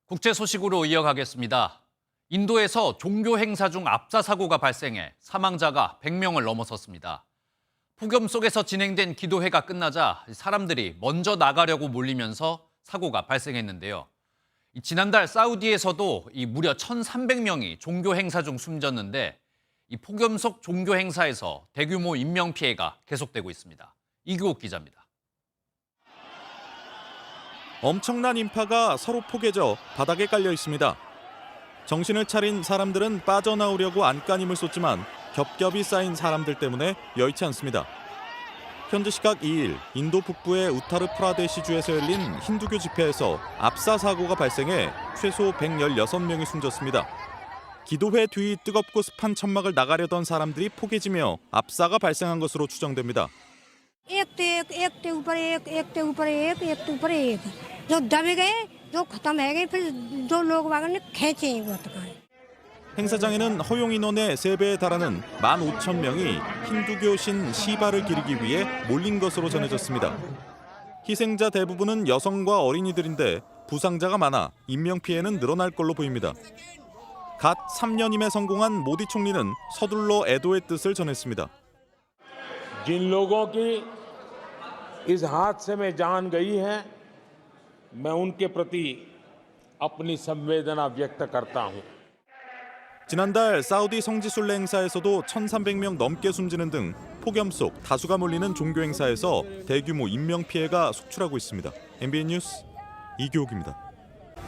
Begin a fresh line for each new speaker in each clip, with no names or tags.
국제 소식으로 이어가겠습니다. 인도에서 종교 행사 중 압사 사고가 발생해 사망자가 100명을 넘어섰습니다. 폭염 속에서 진행된 기도회가 끝나자 사람들이 먼저 나가려고 몰리면서 사고가 발생했는데요. 지난달 사우디에서도 무려 1,300명이 종교 행사 중 숨졌는데 이 폭염 속 종교 행사에서 대규모 인명 피해가 계속되고 있습니다. 이규옥 기자입니다.
엄청난 인파가 서로 포개져 바닥에 깔려 있습니다. 정신을 차린 사람들은 빠져나오려고 안간힘을 쏟지만 겹겹이 쌓인 사람들 때문에 여의치 않습니다. 현지 시각 2일 인도 북부의 우타르 프라데시주에서 열린 힌두교 집회에서 압사 사고가 발생해 최소 116명이 숨졌습니다. 기도회 뒤 뜨겁고 습한 천막을 나가려던 사람들이 포개지며 압사가 발생한 것으로 추정됩니다.
एक के ऊपर एक के ऊपर एक जो दबे गए जो खत्म है गए फिर जो लोग वागन ने खींचे वो तक
행사장에는 허용 인원의 3배에 달하는 15,000명이 힌두교 신 시바를 기리기 위해 몰린 것으로 전해졌습니다. 희생자 대부분은 여성과 어린이들인데 부상자가 많아 인명 피해는 늘어날 걸로 보입니다. 갓 3년임에 성공한 모디 총리는 서둘러 애도의 뜻을 전했습니다.
जिन लोगों की इस हादसे में जान गई है मैं उनके प्रति अपनी संवेदना व्यक्त करता हूं.
지난달 사우디 성지순례 행사에서도 1,300명 넘게 숨지는 등 폭염 속 다수가 몰리는 종교 행사에서 대규모 인명 피해가 속출하고 있습니다. MBN 뉴스 이규옥입니다.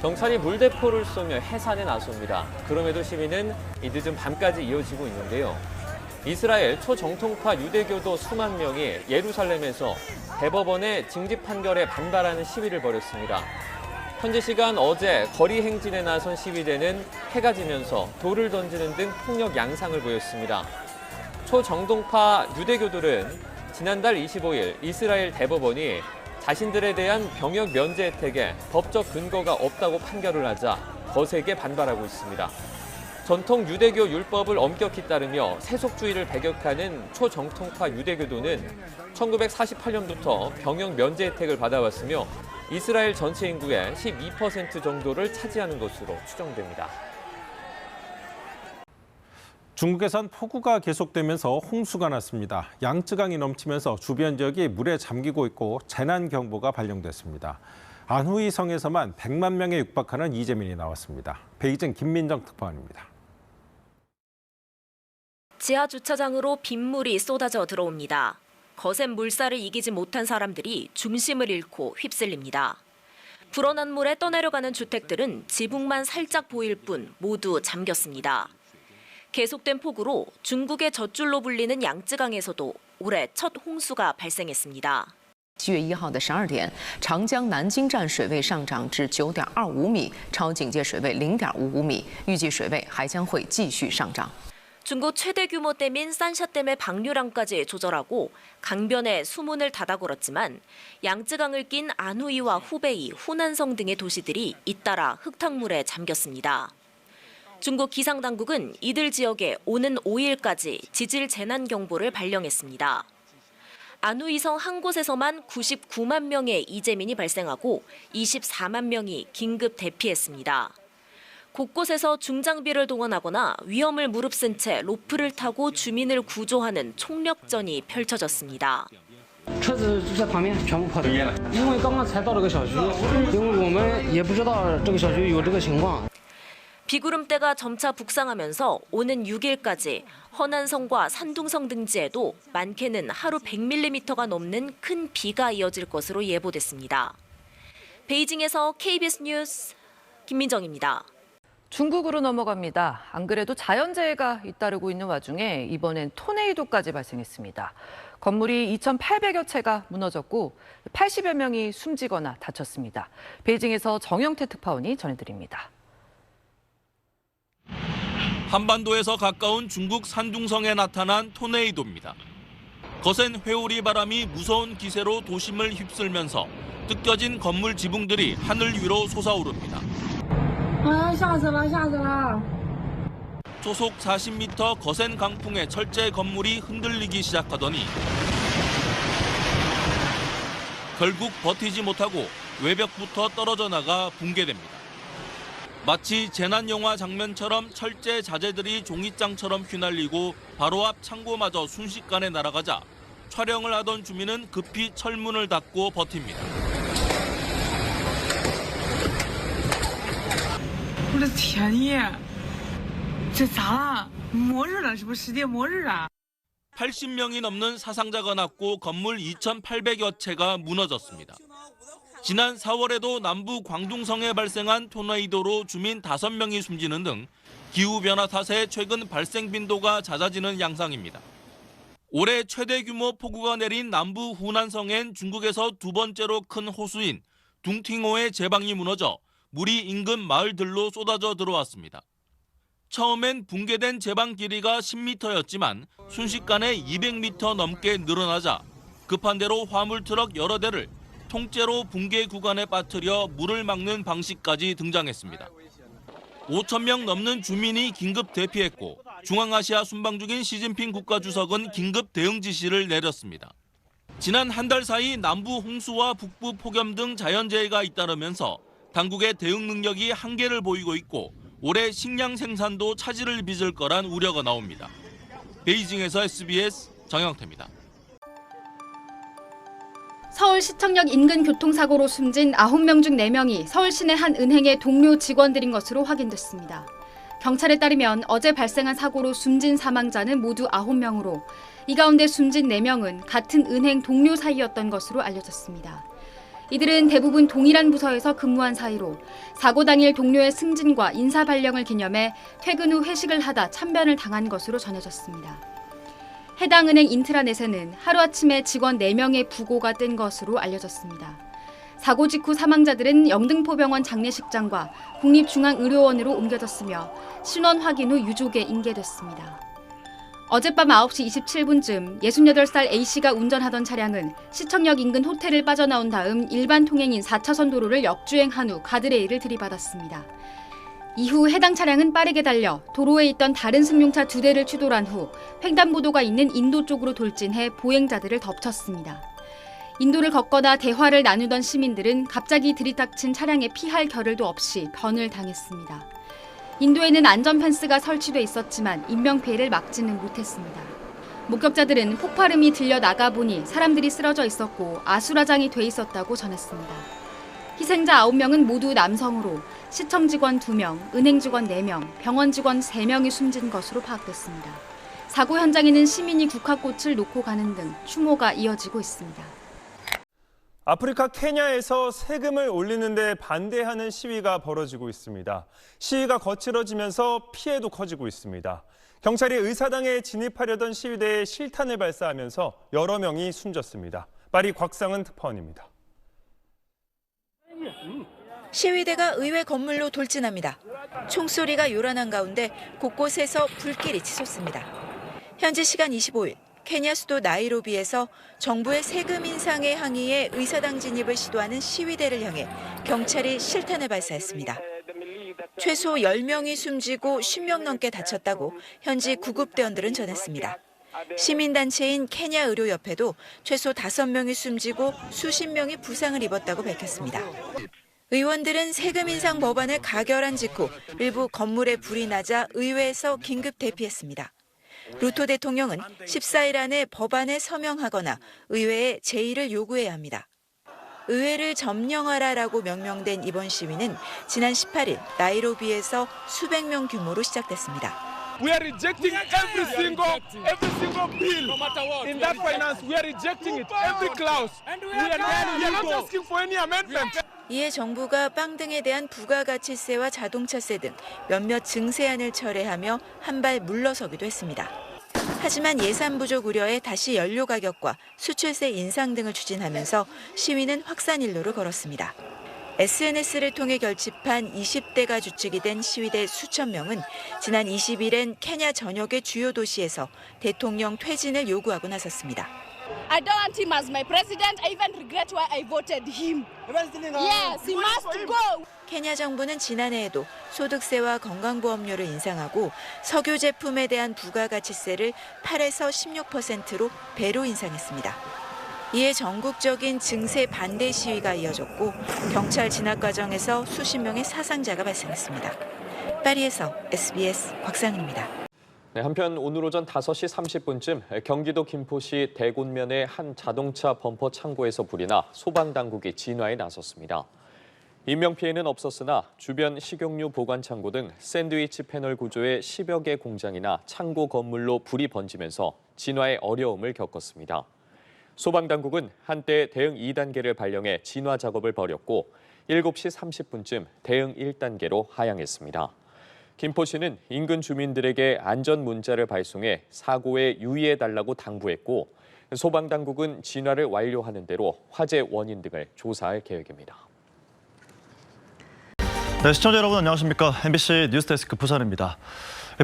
경찰이 물대포를 쏘며 해산에 나섭니다. 그럼에도 시위는 이 늦은 밤까지 이어지고 있는데요. 이스라엘 초정통파 유대교도 수만 명이 예루살렘에서 대법원의 징집 판결에 반발하는 시위를 벌였습니다. 현지 시간 어제 거리 행진에 나선 시위대는 해가 지면서 돌을 던지는 등 폭력 양상을 보였습니다. 초정통파 유대교들은 지난달 25일 이스라엘 대법원이 자신들에 대한 병역 면제 혜택에 법적 근거가 없다고 판결을 하자 거세게 반발하고 있습니다. 전통 유대교 율법을 엄격히 따르며 세속주의를 배격하는 초정통파 유대교도는 1948년부터 병역 면제 혜택을 받아왔으며 이스라엘 전체 인구의 12% 정도를 차지하는 것으로 추정됩니다.
중국에선 폭우가 계속되면서 홍수가 났습니다. 양쯔강이 넘치면서 주변 지역이 물에 잠기고 있고 재난경보가 발령됐습니다. 안후이 성에서만 100만 명에 육박하는 이재민이 나왔습니다. 베이징 김민정 특파원입니다.
지하 주차장으로 빗물이 쏟아져 들어옵니다. 거센 물살을 이기지 못한 사람들이 중심을 잃고 휩쓸립니다. 불어난 물에 떠내려가는 주택들은 지붕만 살짝 보일 뿐 모두 잠겼습니다. 계속된 폭우로 중국의 젖줄로 불리는 양쯔강에서도 올해 첫 홍수가 발생했습니다.
7月1号的12点，长江南京站水位上涨至 9.25米，超警戒水位 0.55米，预计水位还将会继续上涨。
중국 최대 규모 댐인 산샤댐의 방류량까지 조절하고 강변에 수문을 닫아 걸었지만 양쯔강을 낀 안후이와 후베이, 후난성 등의 도시들이 잇따라 흙탕물에 잠겼습니다. 중국 기상당국은 이들 지역에 오는 5일까지 지질 재난 경보를 발령했습니다. 안후이성 한 곳에서만 99만 명의 이재민이 발생하고 24만 명이 긴급 대피했습니다. 곳곳에서 중장비를 동원하거나 위험을 무릅쓴 채 로프를 타고 주민을 구조하는 총력전이 펼쳐졌습니다.
车子就在旁边全部破掉了，因为刚刚才到这个小区，因为我们也不知道这个小区有这个情况。
비구름대가 점차 북상하면서 오는 6일까지 허난성과 산둥성 등지에도 많게는 하루 100mm가 넘는 큰 비가 이어질 것으로 예보됐습니다. 베이징에서 KBS 뉴스 김민정입니다.
중국으로 넘어갑니다. 안 그래도 자연재해가 잇따르고 있는 와중에 이번엔 토네이도까지 발생했습니다. 건물이 2,800여 채가 무너졌고 80여 명이 숨지거나 다쳤습니다. 베이징에서 정영태 특파원이 전해드립니다.
한반도에서 가까운 중국 산둥성에 나타난 토네이도입니다. 거센 회오리 바람이 무서운 기세로 도심을 휩쓸면서 뜯겨진 건물 지붕들이 하늘 위로 솟아오릅니다. 초속 40m 거센 강풍에 철제 건물이 흔들리기 시작하더니 결국 버티지 못하고 외벽부터 떨어져 나가 붕괴됩니다. 마치 재난영화 장면처럼 철제 자재들이 종이장처럼 휘날리고 바로 앞 창고마저 순식간에 날아가자 촬영을 하던 주민은 급히 철문을 닫고 버팁니다.
我的天呀，这咋了？末日了，是不是世界末日啊？
80명이 넘는 사상자가 났고 건물 2,800여 채가 무너졌습니다. 지난 4월에도 남부 광둥성에 발생한 토네이도로 주민 5명이 숨지는 등 기후변화 탓에 최근 발생 빈도가 잦아지는 양상입니다. 올해 최대 규모 폭우가 내린 남부 후난성엔 중국에서 두 번째로 큰 호수인 둥팅호의 제방이 무너져 물이 인근 마을들로 쏟아져 들어왔습니다. 처음엔 붕괴된 제방 길이가 10m였지만 순식간에 200m 넘게 늘어나자 급한 대로 화물트럭 여러 대를 통째로 붕괴 구간에 빠뜨려 물을 막는 방식까지 등장했습니다. 5,000명 넘는 주민이 긴급 대피했고 중앙아시아 순방 중인 시진핑 국가주석은 긴급 대응 지시를 내렸습니다. 지난 한 달 사이 남부 홍수와 북부 폭염 등 자연재해가 잇따르면서 당국의 대응 능력이 한계를 보이고 있고 올해 식량 생산도 차질을 빚을 거란 우려가 나옵니다. 베이징에서 SBS 정영태입니다.
서울시청역 인근 교통사고로 숨진 9명 중 4명이 서울시내 한 은행의 동료 직원들인 것으로 확인됐습니다. 경찰에 따르면 어제 발생한 사고로 숨진 사망자는 모두 9명으로 이 가운데 숨진 4명은 같은 은행 동료 사이였던 것으로 알려졌습니다. 이들은 대부분 동일한 부서에서 근무한 사이로 사고 당일 동료의 승진과 인사 발령을 기념해 퇴근 후 회식을 하다 참변을 당한 것으로 전해졌습니다. 해당 은행 인트라넷에는 하루아침에 직원 4명의 부고가 뜬 것으로 알려졌습니다. 사고 직후 사망자들은 영등포병원 장례식장과 국립중앙의료원으로 옮겨졌으며 신원 확인 후 유족에 인계됐습니다. 어젯밤 9시 27분쯤 68살 A씨가 운전하던 차량은 시청역 인근 호텔을 빠져나온 다음 일반 통행인 4차선 도로를 역주행한 후 가드레일을 들이받았습니다. 이후 해당 차량은 빠르게 달려 도로에 있던 다른 승용차 2대를 추돌한 후 횡단보도가 있는 인도 쪽으로 돌진해 보행자들을 덮쳤습니다. 인도를 걷거나 대화를 나누던 시민들은 갑자기 들이닥친 차량에 피할 겨를도 없이 변을 당했습니다. 인도에는 안전 펜스가 설치돼 있었지만 인명피해를 막지는 못했습니다. 목격자들은 폭발음이 들려 나가보니 사람들이 쓰러져 있었고 아수라장이 돼 있었다고 전했습니다. 희생자 9명은 모두 남성으로 시청 직원 2명, 은행 직원 4명, 병원 직원 3명이 숨진 것으로 파악됐습니다. 사고 현장에는 시민이 국화꽃을 놓고 가는 등 추모가 이어지고 있습니다.
아프리카 케냐에서 세금을 올리는 데 반대하는 시위가 벌어지고 있습니다. 시위가 거칠어지면서 피해도 커지고 있습니다. 경찰이 의사당에 진입하려던 시위대에 실탄을 발사하면서 여러 명이 숨졌습니다. 파리 곽상은 특파원입니다.
시위대가 의회 건물로 돌진합니다. 총소리가 요란한 가운데 곳곳에서 불길이 치솟습니다. 현지 시간 25일 케냐 수도 나이로비에서 정부의 세금 인상에 항의해 의사당 진입을 시도하는 시위대를 향해 경찰이 실탄을 발사했습니다. 최소 10명이 숨지고 10명 넘게 다쳤다고 현지 구급대원들은 전했습니다. 시민단체인 케냐 의료협회도 최소 5명이 숨지고 수십 명이 부상을 입었다고 밝혔습니다. 의원들은 세금 인상 법안을 가결한 직후 일부 건물에 불이 나자 의회에서 긴급 대피했습니다. 루토 대통령은 14일 안에 법안에 서명하거나 의회에 제의를 요구해야 합니다. 의회를 점령하라라고 명명된 이번 시위는 지난 18일 나이로비에서 수백 명 규모로 시작됐습니다.
We are rejecting every single bill in that finance. We are rejecting it, every clause. We are not asking for any amendment.
이에 정부가 빵 등에 대한 부가가치세와 자동차세 등 몇몇 증세안을 철회하며 한 발 물러서기도 했습니다. 하지만 예산 부족 우려에 다시 연료 가격과 수출세 인상 등을 추진하면서 시위는 확산일로를 걸었습니다. SNS를 통해 결집한 20대가 주축이 된 시위대 수천 명은 지난 20일엔 케냐 전역의 주요 도시에서 대통령 퇴진을 요구하고 나섰습니다.
I don't want him as my president. I even regret why I voted him. Yes, he must go.
케냐 정부는 지난해에도 소득세와 건강보험료를 인상하고 석유 제품에 대한 부가가치세를 8에서 16%로 배로 인상했습니다. 이에 전국적인 증세 반대 시위가 이어졌고 경찰 진압 과정에서 수십 명의 사상자가 발생했습니다. 파리에서 SBS 곽상입니다.
네, 한편 오늘 오전 5시 30분쯤 경기도 김포시 대곤면의 한 자동차 범퍼 창고에서 불이 나 소방당국이 진화에 나섰습니다. 인명피해는 없었으나 주변 식용유 보관 창고 등 샌드위치 패널 구조의 10여 개 공장이나 창고 건물로 불이 번지면서 진화에 어려움을 겪었습니다. 소방당국은 한때 대응 2단계를 발령해 진화 작업을 벌였고 7시 30분쯤 대응 1단계로 하향했습니다. 김포시는 인근 주민들에게 안전 문자를 발송해 사고에 유의해달라고 당부했고 소방당국은 진화를 완료하는 대로 화재 원인 등을 조사할 계획입니다.
네, 시청자 여러분 안녕하십니까? MBC 뉴스데스크 부산입니다.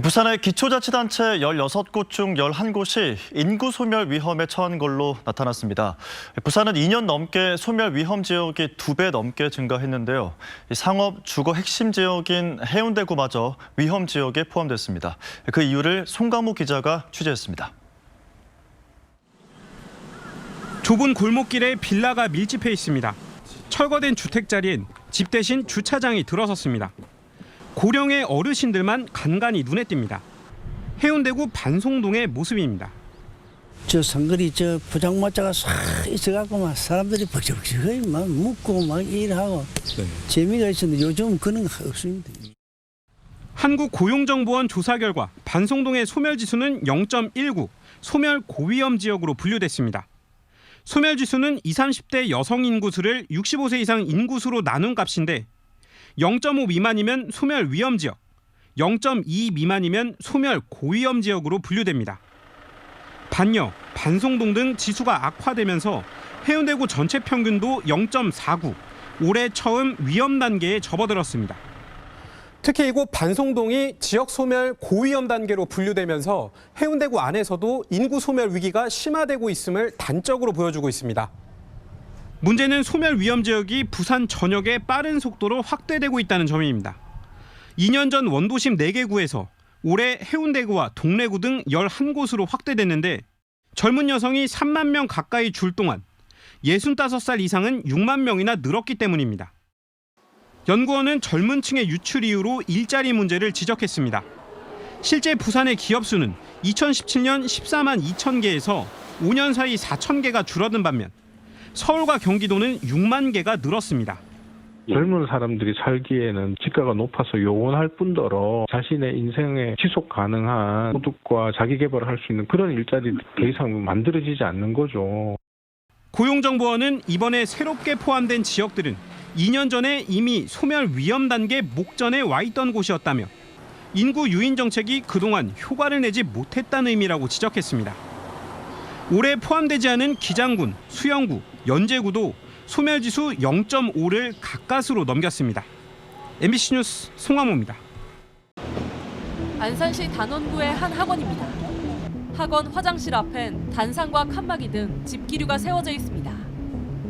부산의 기초자치단체 16곳 중 11곳이 인구 소멸 위험에 처한 걸로 나타났습니다. 부산은 2년 넘게 소멸 위험 지역이 2배 넘게 증가했는데요. 상업, 주거 핵심 지역인 해운대구마저 위험 지역에 포함됐습니다. 그 이유를 송강무 기자가 취재했습니다.
좁은 골목길에 빌라가 밀집해 있습니다. 철거된 주택 자리엔 집 대신 주차장이 들어섰습니다. 고령의 어르신들만 간간히 눈에 띕니다. 해운대구 반송동의 모습입니다.
저 상거리 저 포장마차가 싹 있어갖고 막 사람들이 버벅버벅 막 묻고 막 일하고 재미가 있었는데 요즘 그런 거 없습니다.
한국고용정보원 조사 결과 반송동의 소멸지수는 0.19, 소멸 고위험 지역으로 분류됐습니다. 소멸지수는 20, 30대 여성 인구수를 65세 이상 인구수로 나눈 값인데 0.5 미만이면 소멸 위험 지역, 0.2 미만이면 소멸 고위험 지역으로 분류됩니다. 반려, 반송동 등 지수가 악화되면서 해운대구 전체 평균도 0.49, 올해 처음 위험 단계에 접어들었습니다.
특히 이곳 반송동이 지역 소멸 고위험 단계로 분류되면서 해운대구 안에서도 인구 소멸 위기가 심화되고 있음을 단적으로 보여주고 있습니다.
문제는 소멸 위험 지역이 부산 전역에 빠른 속도로 확대되고 있다는 점입니다. 2년 전 원도심 4개 구에서 올해 해운대구와 동래구 등 11곳으로 확대됐는데 젊은 여성이 3만 명 가까이 줄 동안 65살 이상은 6만 명이나 늘었기 때문입니다. 연구원은 젊은 층의 유출 이유로 일자리 문제를 지적했습니다. 실제 부산의 기업 수는 2017년 14만 2천 개에서 5년 사이 4천 개가 줄어든 반면 서울과 경기도는 6만 개가 늘었습니다.
젊은 사람들이 살기에는 지가가 높아서 요원할 뿐더러 자신의 인생에 지속 가능한 소득과 자기 개발을 할 수 있는 그런 일자리들이 더 이상 만들어지지 않는 거죠.
고용정보원은 이번에 새롭게 포함된 지역들은 2년 전에 이미 소멸 위험 단계 목전에 와 있던 곳이었다며 인구 유인 정책이 그동안 효과를 내지 못했다는 의미라고 지적했습니다. 올해 포함되지 않은 기장군, 수영구, 연제구도 소멸지수 0.5를 가까스로 넘겼습니다. MBC 뉴스 송하모입니다.
안산시 단원구의 한 학원입니다. 학원 화장실 앞엔 단상과 칸막이 등 집기류가 세워져 있습니다.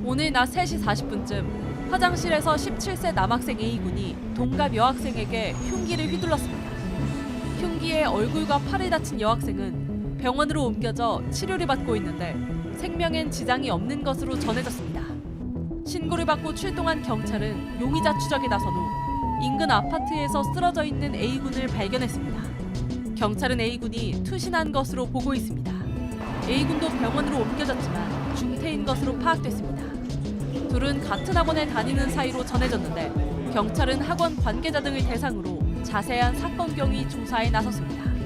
오늘 낮 3시 40분쯤 화장실에서 17세 남학생 A군이 동갑 여학생에게 흉기를 휘둘렀습니다. 흉기에 얼굴과 팔을 다친 여학생은 병원으로 옮겨져 치료를 받고 있는데 생명엔 지장이 없는 것으로 전해졌습니다. 신고를 받고 출동한 경찰은 용의자 추적에 나선 후 인근 아파트에서 쓰러져 있는 A군을 발견했습니다. 경찰은 A군이 투신한 것으로 보고 있습니다. A군도 병원으로 옮겨졌지만 중태인 것으로 파악됐습니다. 둘은 같은 학원에 다니는 사이로 전해졌는데 경찰은 학원 관계자 등을 대상으로 자세한 사건 경위 조사에 나섰습니다.